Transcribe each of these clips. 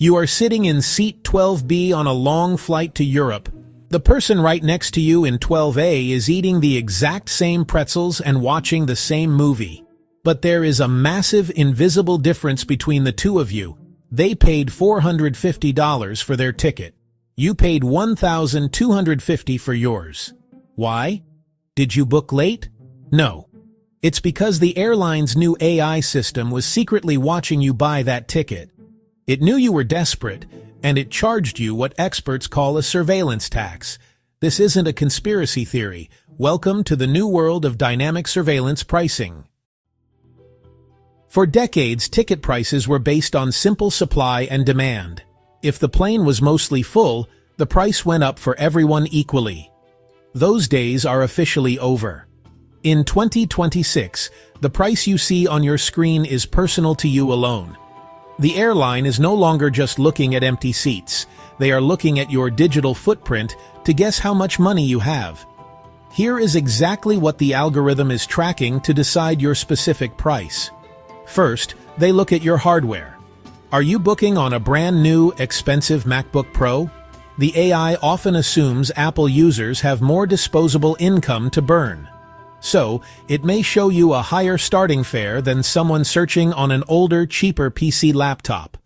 You are sitting in seat 12B on a long flight to Europe. The person right next to you in 12A is eating the exact same pretzels and watching the same movie. But there is a massive invisible difference between the two of you. They paid $450 for their ticket. You paid $1,250 for yours. Why? Did you book late? No. It's because the airline's new AI system was secretly watching you buy that ticket. It knew you were desperate, and it charged you what experts call a surveillance tax. This isn't a conspiracy theory. Welcome to the new world of dynamic surveillance pricing. For decades, ticket prices were based on simple supply and demand. If the plane was mostly full, the price went up for everyone equally. Those days are officially over. In 2026, the price you see on your screen is personal to you alone. The airline is no longer just looking at empty seats. They are looking at your digital footprint to guess how much money you have. Here is exactly what the algorithm is tracking to decide your specific price. First, they look at your hardware. Are you booking on a brand new, expensive MacBook Pro? The AI often assumes Apple users have more disposable income to burn. So, it may show you a higher starting fare than someone searching on an older, cheaper PC laptop.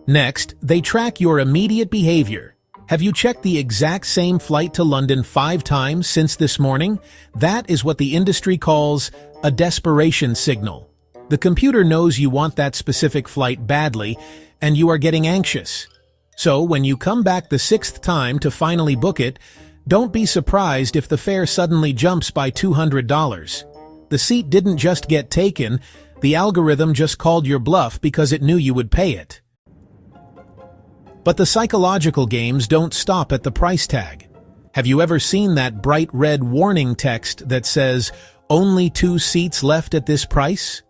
Next, they track your immediate behavior. Have you checked the exact same flight to London 5 times since this morning? That is what the industry calls a desperation signal. The computer knows you want that specific flight badly, and you are getting anxious. So, when you come back the 6th time to finally book it, don't be surprised if the fare suddenly jumps by $200. The seat didn't just get taken, the algorithm just called your bluff because it knew you would pay it. But the psychological games don't stop at the price tag. Have you ever seen that bright red warning text that says, "Only 2 seats left at this price"?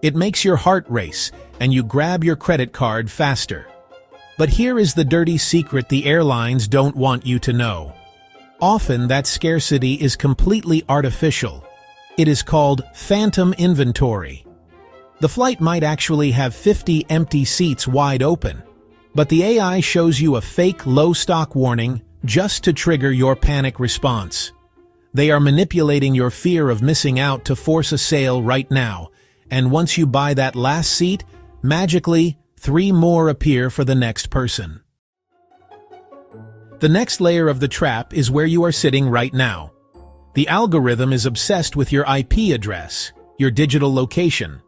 It makes your heart race, and you grab your credit card faster. But here is the dirty secret the airlines don't want you to know. Often that scarcity is completely artificial. It is called phantom inventory. The flight might actually have 50 empty seats wide open, but the AI shows you a fake low stock warning just to trigger your panic response. They are manipulating your fear of missing out to force a sale right now, and once you buy that last seat, magically, 3 more appear for the next person. The next layer of the trap is where you are sitting right now. The algorithm is obsessed with your IP address, your digital location.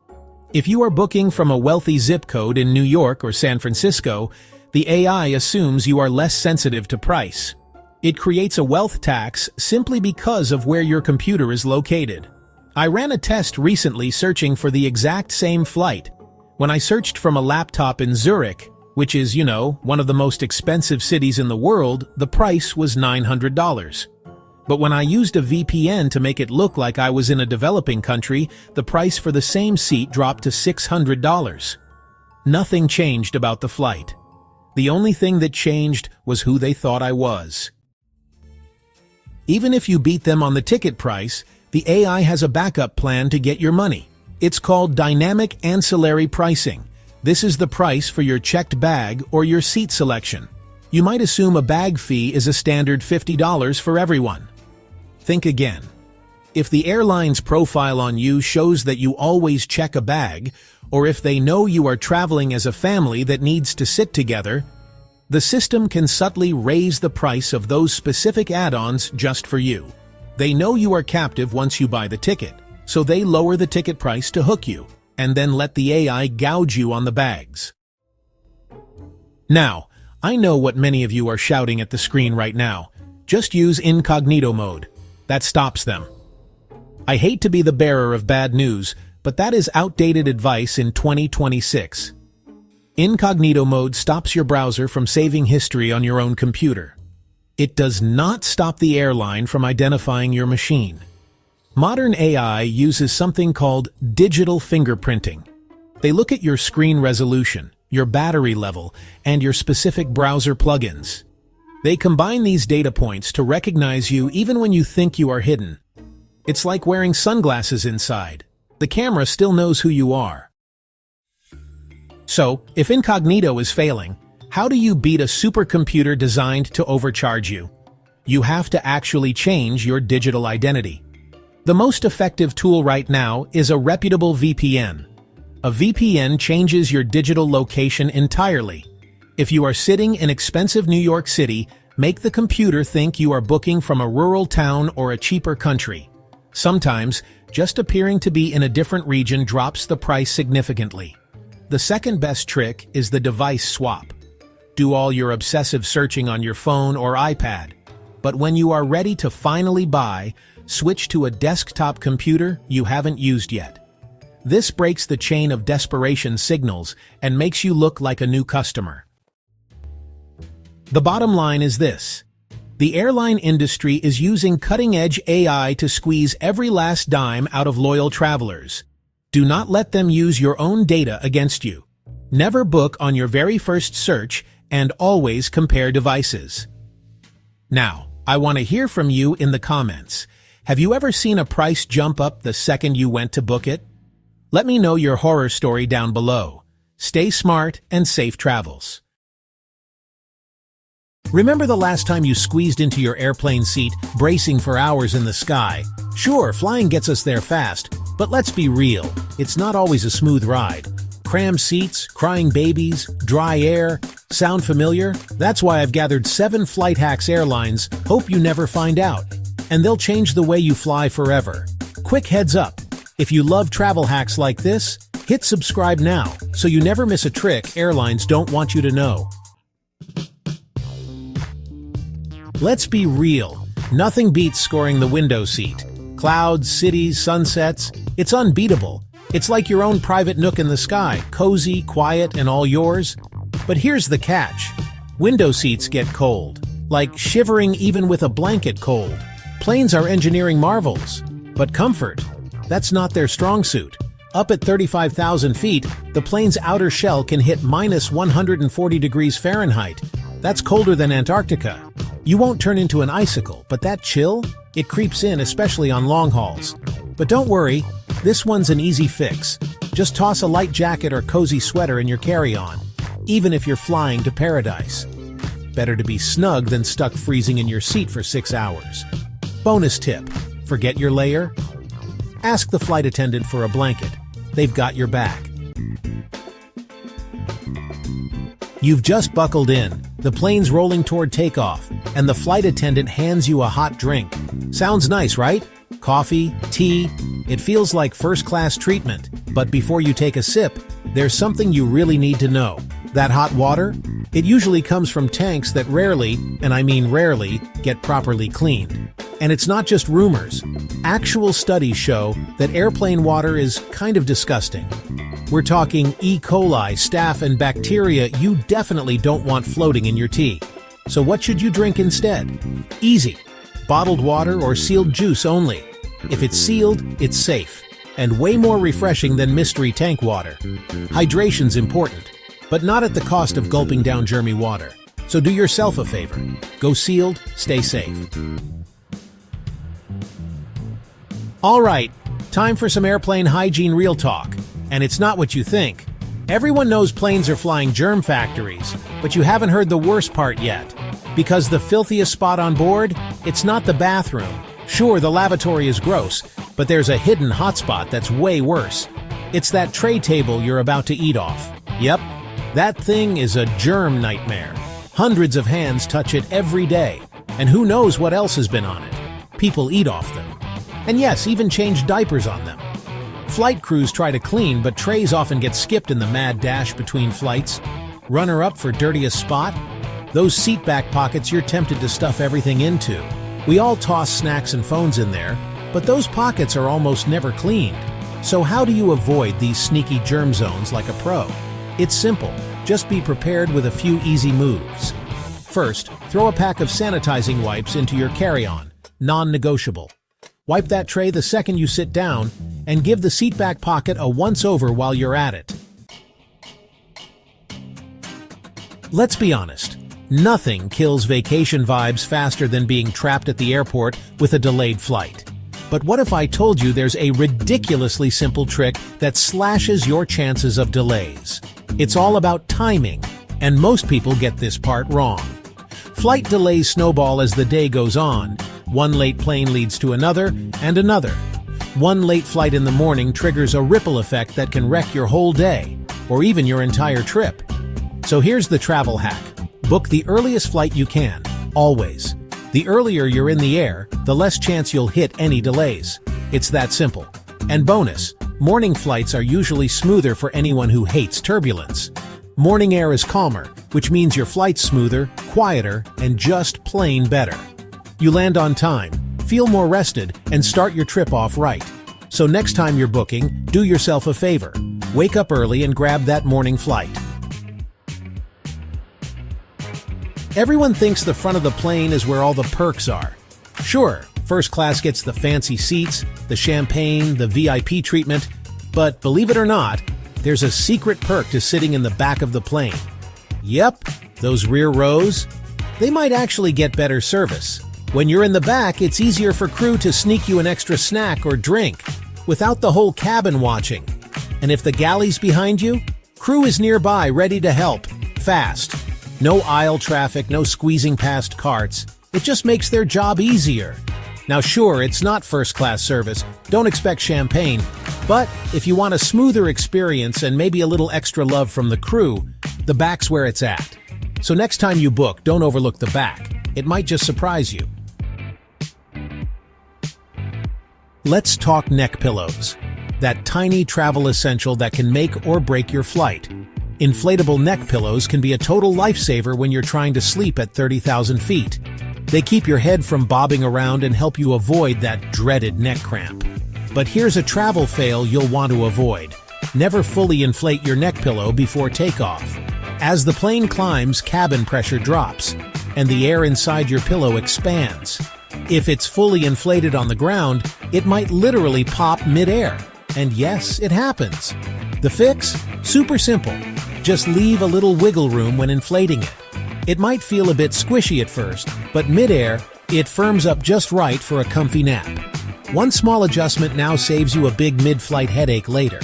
If you are booking from a wealthy zip code in New York or San Francisco, the AI assumes you are less sensitive to price. It creates a wealth tax simply because of where your computer is located. I ran a test recently searching for the exact same flight. When I searched from a laptop in Zurich, which is, one of the most expensive cities in the world, the price was $900. But when I used a VPN to make it look like I was in a developing country, the price for the same seat dropped to $600. Nothing changed about the flight. The only thing that changed was who they thought I was. Even if you beat them on the ticket price, the AI has a backup plan to get your money. It's called dynamic ancillary pricing. This is the price for your checked bag or your seat selection. You might assume a bag fee is a standard $50 for everyone. Think again. If the airline's profile on you shows that you always check a bag, or if they know you are traveling as a family that needs to sit together, the system can subtly raise the price of those specific add-ons just for you. They know you are captive once you buy the ticket, so they lower the ticket price to hook you, and then let the AI gouge you on the bags. Now, I know what many of you are shouting at the screen right now. Just use incognito mode. That stops them. I hate to be the bearer of bad news, but that is outdated advice in 2026. Incognito mode stops your browser from saving history on your own computer. It does not stop the airline from identifying your machine. Modern AI uses something called digital fingerprinting. They look at your screen resolution, your battery level, and your specific browser plugins. They combine these data points to recognize you even when you think you are hidden. It's like wearing sunglasses inside. The camera still knows who you are. So, if Incognito is failing, how do you beat a supercomputer designed to overcharge you? You have to actually change your digital identity. The most effective tool right now is a reputable VPN. A VPN changes your digital location entirely. If you are sitting in expensive New York City, make the computer think you are booking from a rural town or a cheaper country. Sometimes, just appearing to be in a different region drops the price significantly. The second best trick is the device swap. Do all your obsessive searching on your phone or iPad. But when you are ready to finally buy, switch to a desktop computer you haven't used yet. This breaks the chain of desperation signals and makes you look like a new customer. The bottom line is this. The airline industry is using cutting-edge AI to squeeze every last dime out of loyal travelers. Do not let them use your own data against you. Never book on your very first search and always compare devices. Now, I want to hear from you in the comments. Have you ever seen a price jump up the second you went to book it? Let me know your horror story down below. Stay smart and safe travels. Remember the last time you squeezed into your airplane seat, bracing for hours in the sky? Sure, flying gets us there fast, but let's be real, it's not always a smooth ride. Crammed seats, crying babies, dry air. Sound familiar? That's why I've gathered 7 flight hacks airlines hope you never find out. And they'll change the way you fly forever. Quick heads up. If you love travel hacks like this, hit subscribe now so you never miss a trick airlines don't want you to know. Let's be real. Nothing beats scoring the window seat. Clouds, cities, sunsets. It's unbeatable. It's like your own private nook in the sky, cozy, quiet, and all yours. But here's the catch. Window seats get cold. Like shivering even with a blanket cold. Planes are engineering marvels. But comfort, that's not their strong suit. Up at 35,000 feet, the plane's outer shell can hit minus 140 degrees Fahrenheit. That's colder than Antarctica. You won't turn into an icicle, but that chill? It creeps in, especially on long hauls. But don't worry, this one's an easy fix. Just toss a light jacket or cozy sweater in your carry-on, even if you're flying to paradise. Better to be snug than stuck freezing in your seat for 6 hours. Bonus tip, forget your layer? Ask the flight attendant for a blanket. They've got your back. You've just buckled in, the plane's rolling toward takeoff, and the flight attendant hands you a hot drink. Sounds nice, right? Coffee, tea, it feels like first-class treatment. But before you take a sip, there's something you really need to know. That hot water? It usually comes from tanks that rarely, and I mean rarely, get properly cleaned. And it's not just rumors. Actual studies show that airplane water is kind of disgusting. We're talking E. coli, staph, and bacteria you definitely don't want floating in your tea. So what should you drink instead? Easy. Bottled water or sealed juice only. If it's sealed, it's safe. And way more refreshing than mystery tank water. Hydration's important, but not at the cost of gulping down germy water. So do yourself a favor. Go sealed, stay safe. Alright, time for some airplane hygiene real talk. And it's not what you think. Everyone knows planes are flying germ factories, but you haven't heard the worst part yet. Because the filthiest spot on board? It's not the bathroom. Sure, the lavatory is gross, but there's a hidden hotspot that's way worse. It's that tray table you're about to eat off. Yep, that thing is a germ nightmare. Hundreds of hands touch it every day, and who knows what else has been on it. People eat off them. And yes, even change diapers on them. Flight crews try to clean, but trays often get skipped in the mad dash between flights. Runner-up for dirtiest spot? Those seat back pockets you're tempted to stuff everything into. We all toss snacks and phones in there, but those pockets are almost never cleaned. So how do you avoid these sneaky germ zones like a pro? It's simple. Just be prepared with a few easy moves. First, throw a pack of sanitizing wipes into your carry-on. Non-negotiable. Wipe that tray the second you sit down, and give the seatback pocket a once-over while you're at it. Let's be honest. Nothing kills vacation vibes faster than being trapped at the airport with a delayed flight. But what if I told you there's a ridiculously simple trick that slashes your chances of delays? It's all about timing, and most people get this part wrong. Flight delays snowball as the day goes on. One late plane leads to another and another. One late flight in the morning triggers a ripple effect that can wreck your whole day, or even your entire trip. So here's the travel hack. Book the earliest flight you can, always. The earlier you're in the air, the less chance you'll hit any delays. It's that simple. And bonus, morning flights are usually smoother for anyone who hates turbulence. Morning air is calmer, which means your flight's smoother, quieter, and just plain better. You land on time, feel more rested, and start your trip off right. So next time you're booking, do yourself a favor. Wake up early and grab that morning flight. Everyone thinks the front of the plane is where all the perks are. Sure, first class gets the fancy seats, the champagne, the VIP treatment, but believe it or not, there's a secret perk to sitting in the back of the plane. Yep, those rear rows, they might actually get better service. When you're in the back, it's easier for crew to sneak you an extra snack or drink, without the whole cabin watching. And if the galley's behind you, crew is nearby ready to help, fast. No aisle traffic, no squeezing past carts. It just makes their job easier. Now sure, it's not first-class service, don't expect champagne, but if you want a smoother experience and maybe a little extra love from the crew, the back's where it's at. So next time you book, don't overlook the back. It might just surprise you. Let's talk neck pillows. That tiny travel essential that can make or break your flight. Inflatable neck pillows can be a total lifesaver when you're trying to sleep at 30,000 feet. They keep your head from bobbing around and help you avoid that dreaded neck cramp. But here's a travel fail you'll want to avoid. Never fully inflate your neck pillow before takeoff. As the plane climbs, cabin pressure drops, and the air inside your pillow expands. If it's fully inflated on the ground, it might literally pop mid-air. And yes, it happens. The fix? Super simple. Just leave a little wiggle room when inflating it. It might feel a bit squishy at first, but mid-air, it firms up just right for a comfy nap. One small adjustment now saves you a big mid-flight headache later.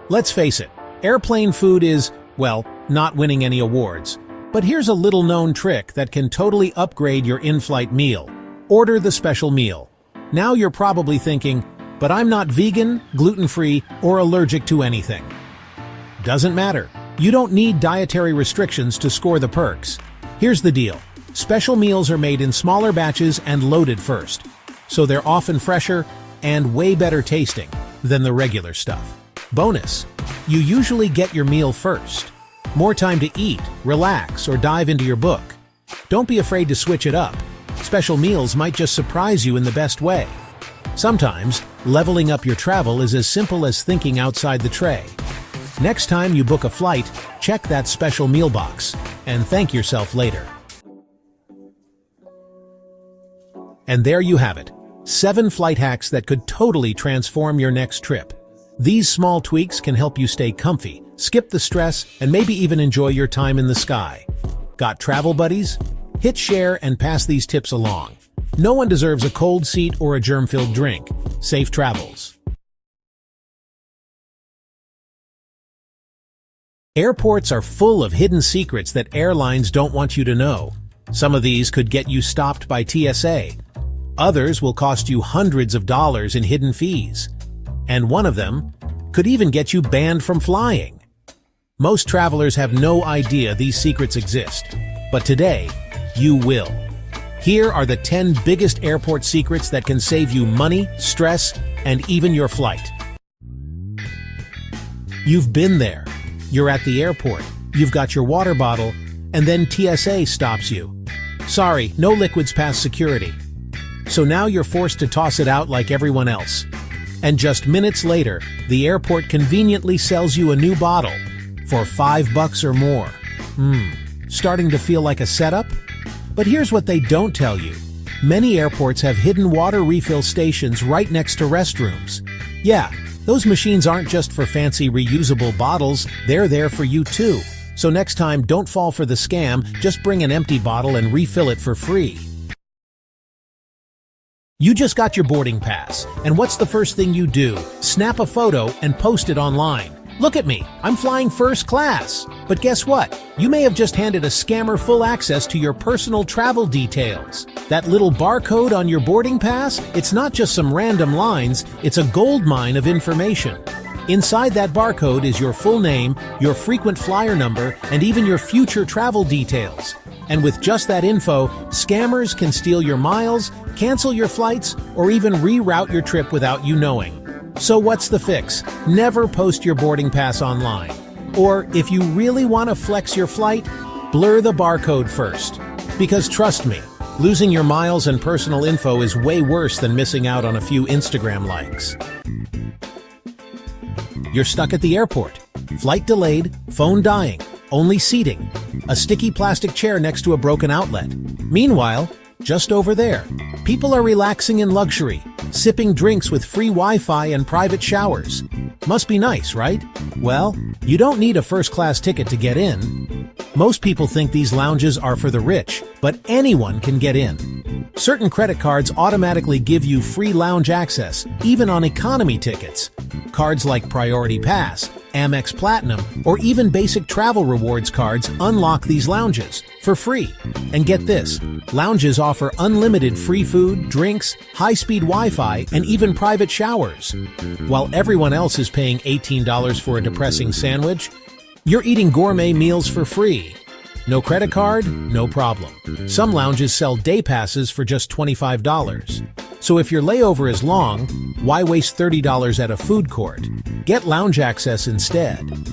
Let's face it, airplane food is, well, not winning any awards. But here's a little-known trick that can totally upgrade your in-flight meal. Order the special meal. Now you're probably thinking, but I'm not vegan, gluten-free, or allergic to anything. Doesn't matter. You don't need dietary restrictions to score the perks. Here's the deal. Special meals are made in smaller batches and loaded first, so they're often fresher and way better tasting than the regular stuff. Bonus, you usually get your meal first. More time to eat, relax, or dive into your book. Don't be afraid to switch it up. Special meals might just surprise you in the best way. Sometimes, leveling up your travel is as simple as thinking outside the tray. Next time you book a flight, check that special meal box and thank yourself later. And there you have it, 7 flight hacks that could totally transform your next trip. These small tweaks can help you stay comfy, skip the stress, and maybe even enjoy your time in the sky. Got travel buddies? Hit share and pass these tips along. No one deserves a cold seat or a germ-filled drink. Safe travels. Airports are full of hidden secrets that airlines don't want you to know. Some of these could get you stopped by TSA. Others will cost you hundreds of dollars in hidden fees. And one of them could even get you banned from flying. Most travelers have no idea these secrets exist, but today, you will. Here are the 10 biggest airport secrets that can save you money, stress, and even your flight. You've been there. You're at the airport, you've got your water bottle, and then TSA stops you. Sorry, no liquids past security. So now you're forced to toss it out like everyone else. And just minutes later, the airport conveniently sells you a new bottle for $5 or more. Starting to feel like a setup? But here's what they don't tell you. Many airports have hidden water refill stations right next to restrooms. Yeah, those machines aren't just for fancy reusable bottles, they're there for you too. So next time, don't fall for the scam, just bring an empty bottle and refill it for free. You just got your boarding pass, and what's the first thing you do? Snap a photo and post it online. Look at me, I'm flying first class. But guess what? You may have just handed a scammer full access to your personal travel details. That little barcode on your boarding pass, it's not just some random lines, it's a goldmine of information. Inside that barcode is your full name, your frequent flyer number, and even your future travel details. And with just that info, scammers can steal your miles, cancel your flights, or even reroute your trip without you knowing. So what's the fix? Never post your boarding pass online. Or if you really want to flex your flight, blur the barcode first. Because trust me, losing your miles and personal info is way worse than missing out on a few Instagram likes. You're stuck at the airport. Flight delayed, phone dying, only seating, a sticky plastic chair next to a broken outlet. Meanwhile, just over there, people are relaxing in luxury, sipping drinks with free Wi-Fi and private showers. Must be nice, right? Well, you don't need a first-class ticket to get in. Most people think these lounges are for the rich, but anyone can get in. Certain credit cards automatically give you free lounge access, even on economy tickets. Cards like Priority Pass, Amex Platinum, or even basic travel rewards cards unlock these lounges for free. And get this, lounges offer unlimited free food, drinks, high-speed Wi-Fi, and even private showers. While everyone else is paying $18 for a depressing sandwich, you're eating gourmet meals for free. No credit card? No problem. Some lounges sell day passes for just $25. So if your layover is long, why waste $30 at a food court? Get lounge access instead.